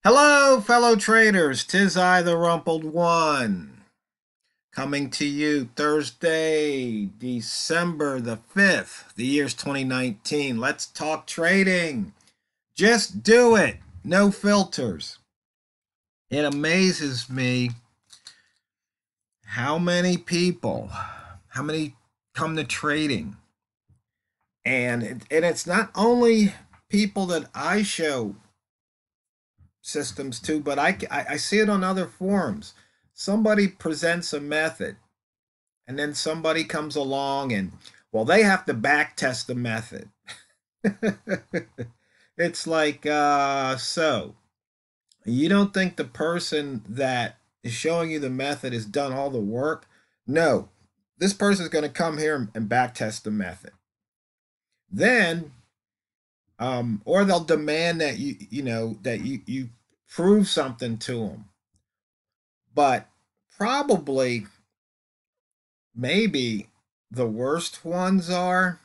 Hello, fellow traders. 'Tis I, the Rumpled One, coming to you Thursday, December the 5th. The year's 2019. Let's talk trading. Just do it. No filters. It amazes me how many people, how many come to trading. And it's not only people that I show systems too, but I see it on other forums. Somebody presents a method, and then somebody comes along and, well, they have to back test the method. It's like, so you don't think the person that is showing you the method has done all the work? No, this person is going to come here and back test the method. Then, or they'll demand that you prove something to them. But probably, maybe the worst ones are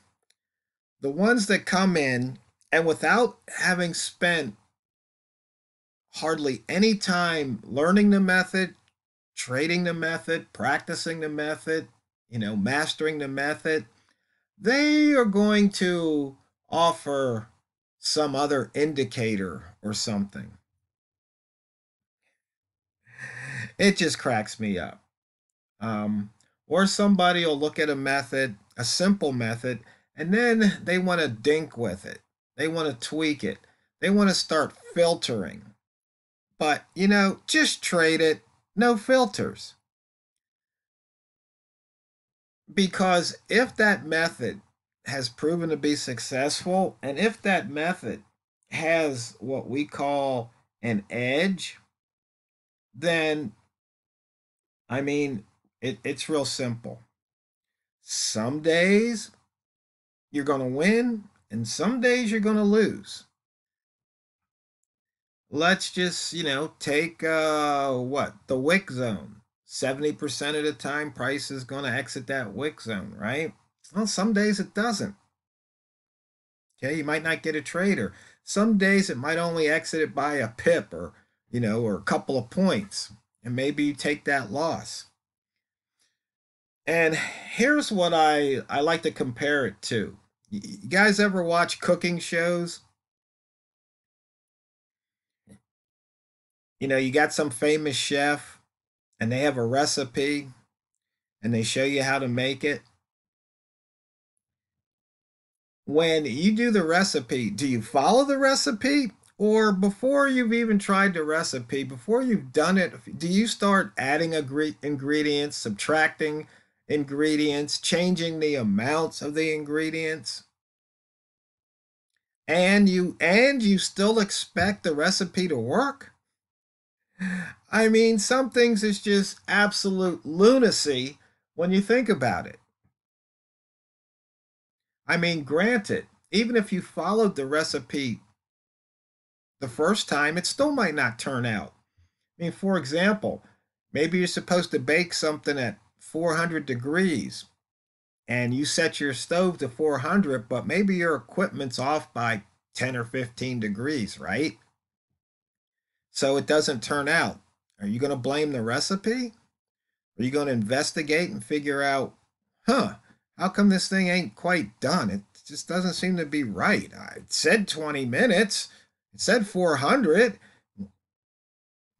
the ones that come in and without having spent hardly any time learning the method, trading the method, practicing the method, mastering the method, they are going to offer some other indicator or something. It just cracks me up. Or somebody will look at a method, a simple method, and then they want to dink with it. They want to tweak it. They want to start filtering. But, just trade it, no filters. Because if that method has proven to be successful, and if that method has what we call an edge, then, it's real simple. Some days you're going to win, and some days you're going to lose. Let's just, take the wick zone. 70% of the time, price is going to exit that wick zone, right? Well, some days it doesn't. Okay, you might not get a trader. Some days it might only exit it by a pip or a couple of points, and maybe you take that loss. And here's what I like to compare it to. You guys ever watch cooking shows? You got some famous chef and they have a recipe and they show you how to make it. When you do the recipe, do you follow the recipe? Or before you've even tried the recipe, before you've done it, do you start adding ingredients, subtracting ingredients, changing the amounts of the ingredients? And you still expect the recipe to work? Some things is just absolute lunacy when you think about it. Granted, even if you followed the recipe the first time, it still might not turn out. For example, maybe you're supposed to bake something at 400 degrees and you set your stove to 400, but maybe your equipment's off by 10 or 15 degrees, right? So it doesn't turn out. Are you going to blame the recipe? Are you going to investigate and figure out, how come this thing ain't quite done? It just doesn't seem to be right. It said 20 minutes. It said 400.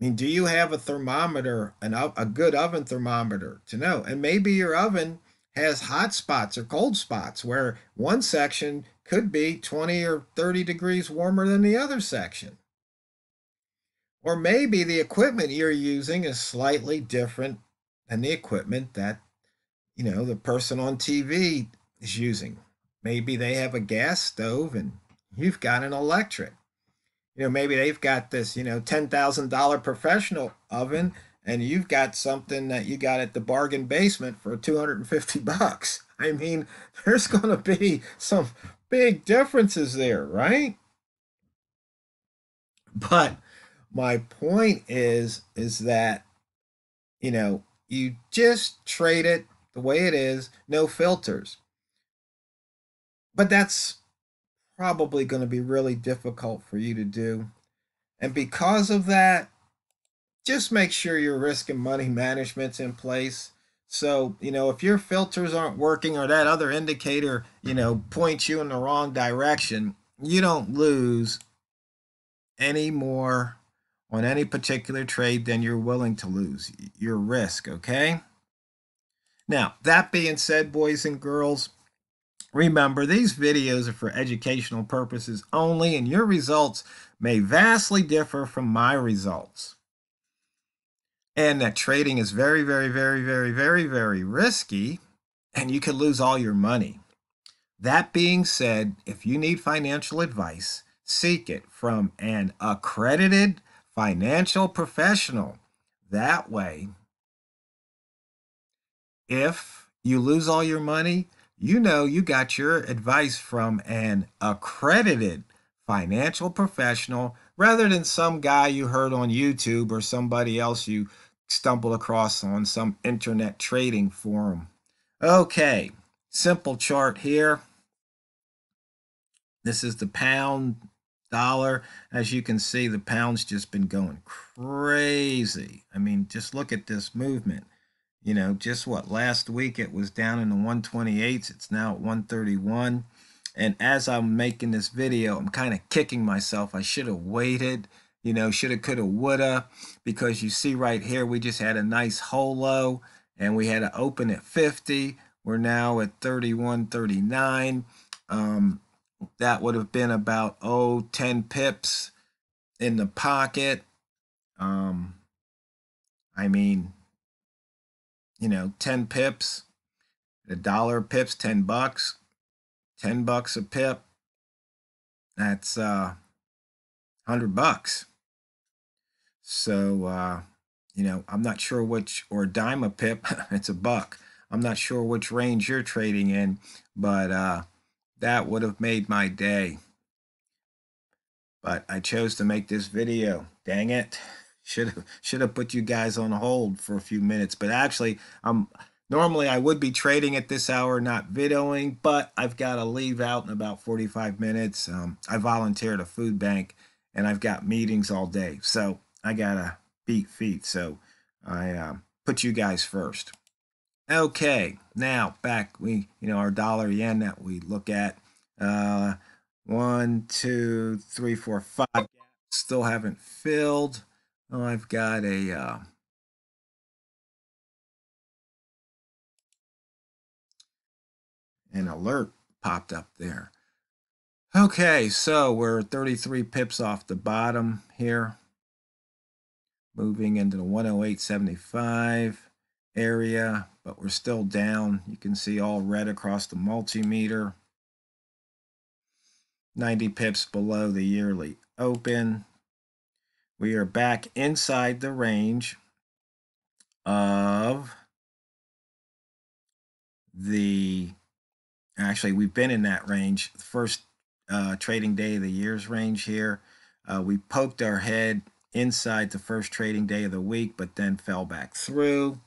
Do you have a thermometer, a good oven thermometer to know? And maybe your oven has hot spots or cold spots where one section could be 20 or 30 degrees warmer than the other section. Or maybe the equipment you're using is slightly different than the equipment that, the person on TV is using. Maybe they have a gas stove and you've got an electric. Maybe they've got this, $10,000 professional oven and you've got something that you got at the bargain basement for 250 bucks. There's going to be some big differences there, right? But my point is that, you just trade it the way it is, no filters. But that's probably going to be really difficult for you to do. And because of that, just make sure your risk and money management's in place. So, if your filters aren't working or that other indicator, points you in the wrong direction, you don't lose any more on any particular trade than you're willing to lose. Your risk, okay? Now, that being said, boys and girls, remember these videos are for educational purposes only, and your results may vastly differ from my results. And that trading is very, very, very, very, very, very risky, and you could lose all your money. That being said, if you need financial advice, seek it from an accredited financial professional. That way, if you lose all your money, you got your advice from an accredited financial professional rather than some guy you heard on YouTube or somebody else you stumbled across on some internet trading forum. Okay, simple chart here. This is the pound dollar. As you can see, the pound's just been going crazy. I mean, just look at this movement. Just what, last week it was down in the 128s. It's now at 131. And as I'm making this video, I'm kind of kicking myself. I should have waited, shoulda, coulda, woulda, because you see right here, we just had a nice holo and we had to open at 50. We're now at 31.39. That would have been about 10 pips in the pocket. I mean, 10 pips, $1 pips, $10, $10 a pip. That's $100. So I'm not sure which, or a dime a pip. It's $1. I'm not sure which range you're trading in, but that would have made my day. But I chose to make this video. Dang it. Should have put you guys on hold for a few minutes. But actually, normally I would be trading at this hour, not videoing, but I've got to leave out in about 45 minutes. I volunteered a food bank and I've got meetings all day. So I got to beat feet. So I put you guys first. Okay, now back, our dollar yen that we look at. 1, 2, 3, 4, 5 gaps still haven't filled. Oh, I've got an alert popped up there. Okay, so we're 33 pips off the bottom here, moving into the 108.75 area, but we're still down. You can see all red across the multimeter. 90 pips below the yearly open. We are back inside the range of actually we've been in that range. The first trading day of the year's range here. We poked our head inside the first trading day of the week, but then fell back through.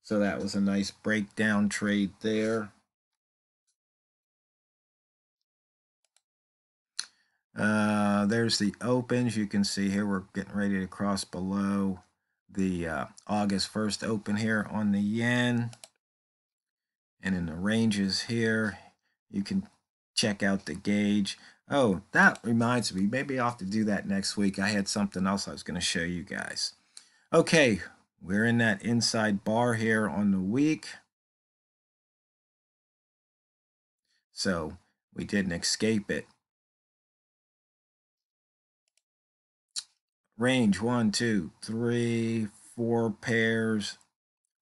So that was a nice breakdown trade there. There's the opens. You can see here we're getting ready to cross below the August 1st open here on the yen. And in the ranges here, you can check out the gauge. Oh, that reminds me, maybe I'll have to do that next week. I had something else I was going to show you guys. Okay, we're in that inside bar here on the week. So we didn't escape it. Range 1, 2, 3, 4 pairs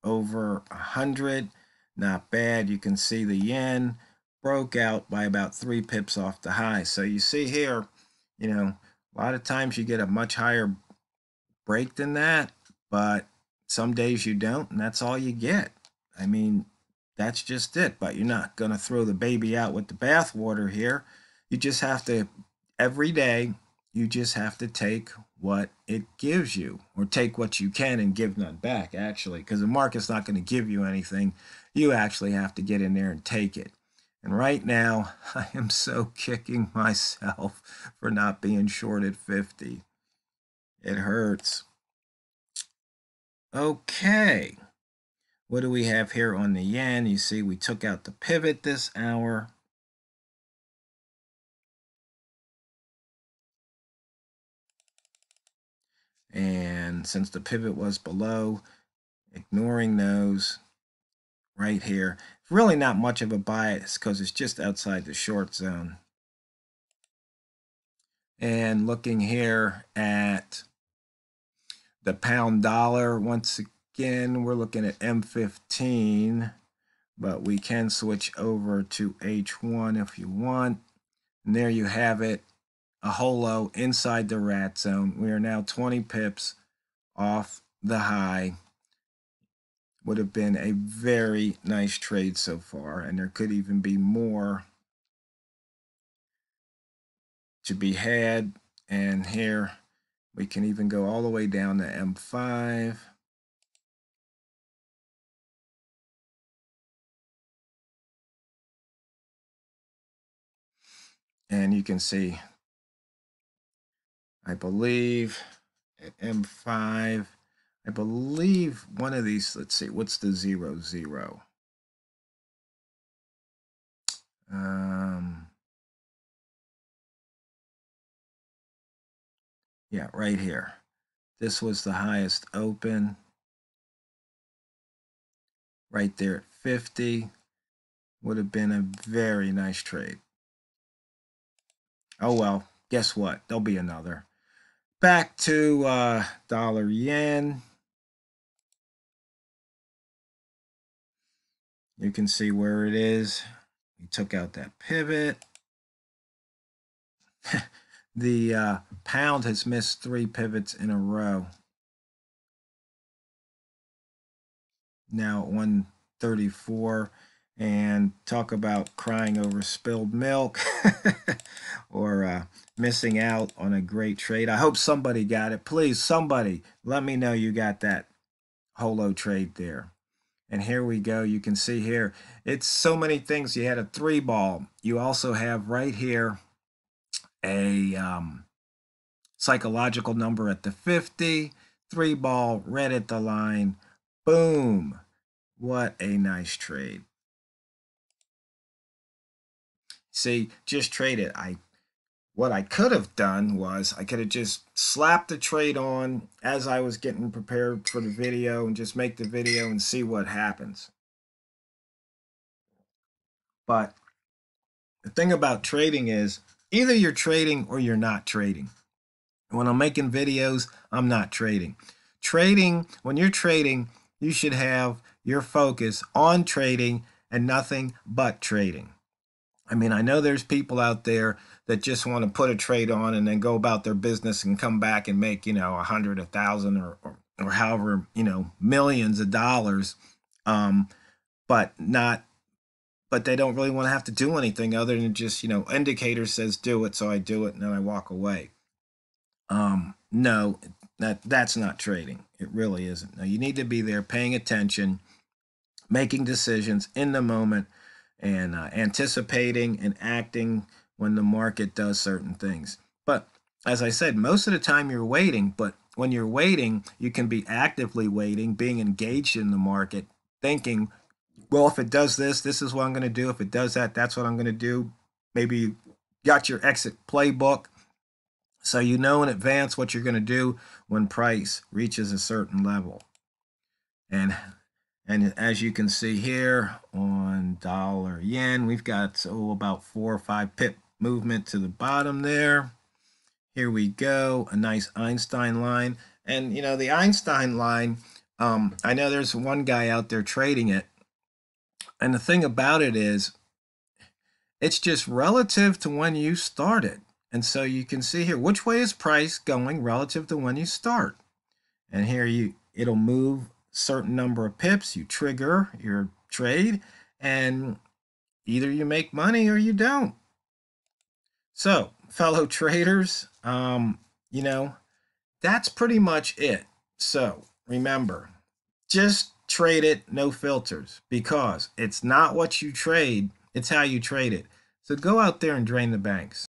over 100. Not bad. You can see the yen broke out by about 3 pips off the high. So you see here, a lot of times you get a much higher break than that, but some days you don't, and that's all you get. I mean, that's just it. But you're not going to throw the baby out with the bathwater here. You just have to, every day, you just have to take what it gives you, or take what you can and give none back, actually, because the market's not going to give you anything. You actually have to get in there and take it. And right now, I am so kicking myself for not being short at 50. It hurts. Okay. What do we have here on the yen? You see we took out the pivot this hour. And since the pivot was below, ignoring those right here, really not much of a bias because it's just outside the short zone. And looking here at the pound dollar, once again, we're looking at M15, but we can switch over to H1 if you want. And there you have it, a holo inside the rat zone. We are now 20 pips off the high. Would have been a very nice trade so far, and there could even be more to be had. And here we can even go all the way down to M5. And you can see, I believe at M5, I believe one of these, let's see, what's the 0, 0? Yeah, right here. This was the highest open. Right there at 50. Would have been a very nice trade. Oh well, guess what? There'll be another. Back to dollar yen. You can see where it is. We took out that pivot. The pound has missed 3 pivots in a row. Now at 134, and talk about crying over spilled milk or missing out on a great trade. I hope somebody got it. Please, somebody, let me know you got that holo trade there. And here we go. You can see here, it's so many things. You had a 3 ball. You also have right here a psychological number at the 50, 3 ball, red at the line. Boom. What a nice trade. See, just trade it. What I could have done was I could have just slapped the trade on as I was getting prepared for the video and just make the video and see what happens. But the thing about trading is either you're trading or you're not trading. When I'm making videos, I'm not trading. Trading, when you're trading, you should have your focus on trading and nothing but trading. I mean, I know there's people out there that just want to put a trade on and then go about their business and come back and make, 100, 1,000 or however, millions of dollars, but they don't really want to have to do anything other than just, indicator says do it, so I do it and then I walk away. No, that's not trading. It really isn't. Now you need to be there paying attention, making decisions in the moment, and anticipating and acting when the market does certain things. But as I said, most of the time you're waiting, but when you're waiting, you can be actively waiting, being engaged in the market, thinking, well, if it does this, this is what I'm going to do. If it does that, that's what I'm going to do. Maybe you got your exit playbook, so you know in advance what you're going to do when price reaches a certain level. And as you can see here on dollar yen, we've got about 4 or 5 pip movement to the bottom there. Here we go, a nice Einstein line. And the Einstein line, I know there's one guy out there trading it. And the thing about it is, it's just relative to when you started. And so you can see here, which way is price going relative to when you start. And here it'll move certain number of pips, you trigger your trade, and either you make money or you don't. So, fellow traders, that's pretty much it. So, remember, just trade it, no filters, because it's not what you trade, it's how you trade it. So go out there and drain the banks.